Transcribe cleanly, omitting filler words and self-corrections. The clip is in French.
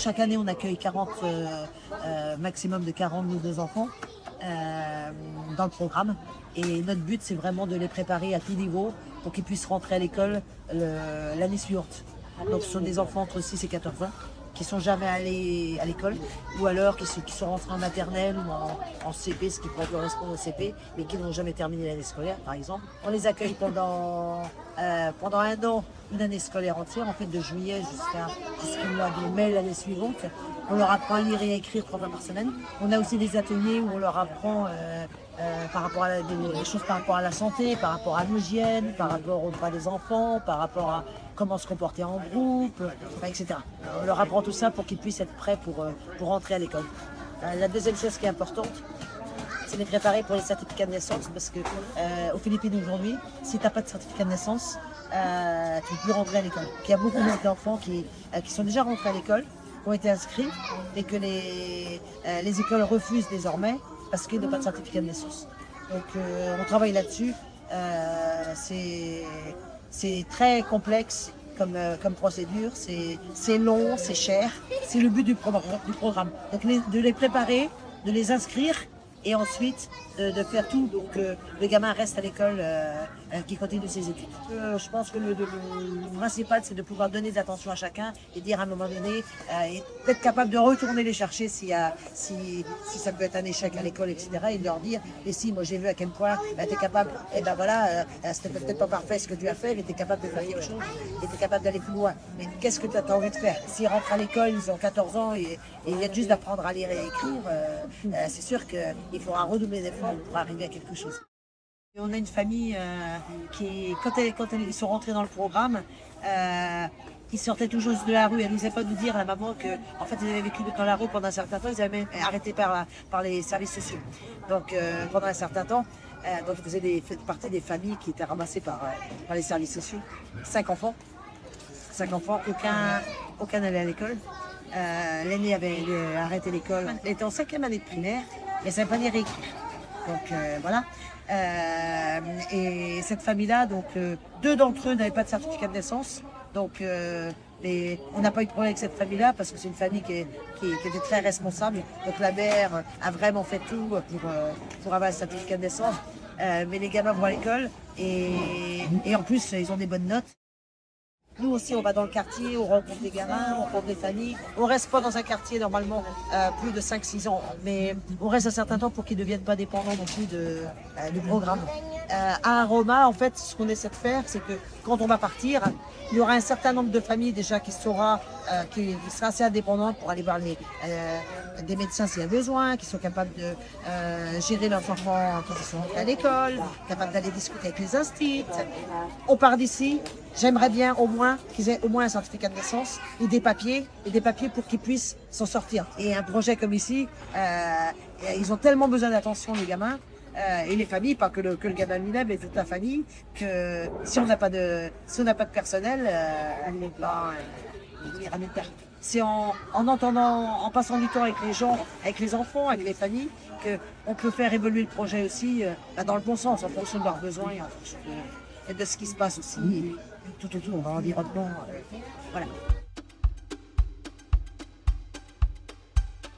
chaque année, on accueille maximum de 40 nouveaux enfants dans le programme. Et notre but, c'est vraiment de les préparer à tout niveau pour qu'ils puissent rentrer à l'école l'année suivante. Donc, ce sont des enfants entre 6 et 14 ans qui ne sont jamais allés à l'école, ou alors qui sont rentrés en maternelle ou en CP, ce qui pourrait correspondre au CP, mais qui n'ont jamais terminé l'année scolaire, par exemple. On les accueille pendant un an, une année scolaire entière, en fait de juillet jusqu'au mois de mai l'année suivante. On leur apprend à lire et à écrire 3 fois par semaine. On a aussi des ateliers où on leur apprend par rapport à des choses par rapport à la santé, par rapport à l'hygiène, par rapport aux droits des enfants, par rapport à comment se comporter en groupe, etc. On leur apprend tout ça pour qu'ils puissent être prêts pour rentrer à l'école. La deuxième chose qui est importante, c'est de les préparer pour les certificats de naissance, parce que aux Philippines aujourd'hui, si tu n'as pas de certificat de naissance, tu ne peux plus rentrer à l'école. Il y a beaucoup d'enfants qui sont déjà rentrés à l'école, qui ont été inscrits, et que les écoles refusent désormais parce qu'ils n'ont pas de certificat de naissance. Donc on travaille là-dessus. C'est très complexe comme procédure, c'est long, c'est cher. C'est le but du programme. Donc de les préparer, de les inscrire et ensuite de faire tout. Donc le gamin reste à l'école, qui continue ses études. Je pense que le principal, c'est de pouvoir donner de l'attention à chacun et dire à un moment donné, et d'être capable de retourner les chercher si ça peut être un échec à l'école, etc. Et de leur dire, et si moi j'ai vu à quel point tu es capable, et ben voilà, c'était peut-être pas parfait ce que tu as fait, mais tu es capable de faire quelque chose, et tu es capable d'aller plus loin. Mais qu'est-ce que tu as envie de faire? S'ils rentrent à l'école, ils ont 14 ans et ils viennent juste d'apprendre à lire et écrire, c'est sûr qu'il faudra redoubler d'efforts pour arriver à quelque chose. Et on a une famille qui, quand ils sont rentrés dans le programme, ils sortaient tout juste de la rue. Elle nous a pas nous dire, la maman, que en fait, ils avaient vécu dans la rue pendant un certain temps. Ils avaient même arrêté par les services sociaux. Donc, pendant un certain temps, donc ils faisaient partie des familles qui étaient ramassées par les services sociaux. 5 enfants. 5 enfants, aucun n'allait à l'école. L'aîné avait arrêté l'école. Elle était en 5e année de primaire, mais elle ne savait pas lire et écrire. Donc voilà. Et cette famille-là, donc 2 d'entre eux n'avaient pas de certificat de naissance. Donc on n'a pas eu de problème avec cette famille-là parce que c'est une famille qui était très responsable. Donc la mère a vraiment fait tout pour avoir le certificat de naissance. Mais les gamins vont à l'école et en plus ils ont des bonnes notes. Nous aussi, on va dans le quartier, on rencontre des gamins, on rencontre des familles. On reste pas dans un quartier normalement plus de 5-6 ans, mais on reste un certain temps pour qu'ils ne deviennent pas dépendants non plus du programme. À Aroma, en fait, ce qu'on essaie de faire, c'est que quand on va partir, il y aura un certain nombre de familles déjà qui sera assez indépendantes pour aller voir des médecins s'il y a besoin, qui sont capables de gérer leurs enfants quand ils sont à l'école, capables d'aller discuter avec les instituts. On part d'ici, j'aimerais bien au moins qu'ils aient au moins un certificat de naissance et des papiers pour qu'ils puissent s'en sortir. Et un projet comme ici, ils ont tellement besoin d'attention, les gamins, et les familles, pas que le gamin lui-même, mais toute la famille, que si on n'a pas de personnel, c'est en entendant, en passant du temps avec les gens, avec les enfants, avec les familles, qu'on peut faire évoluer le projet aussi dans le bon sens, en fonction de leurs besoins et en fonction de ce qui se passe aussi tout autour, dans l'environnement. Voilà.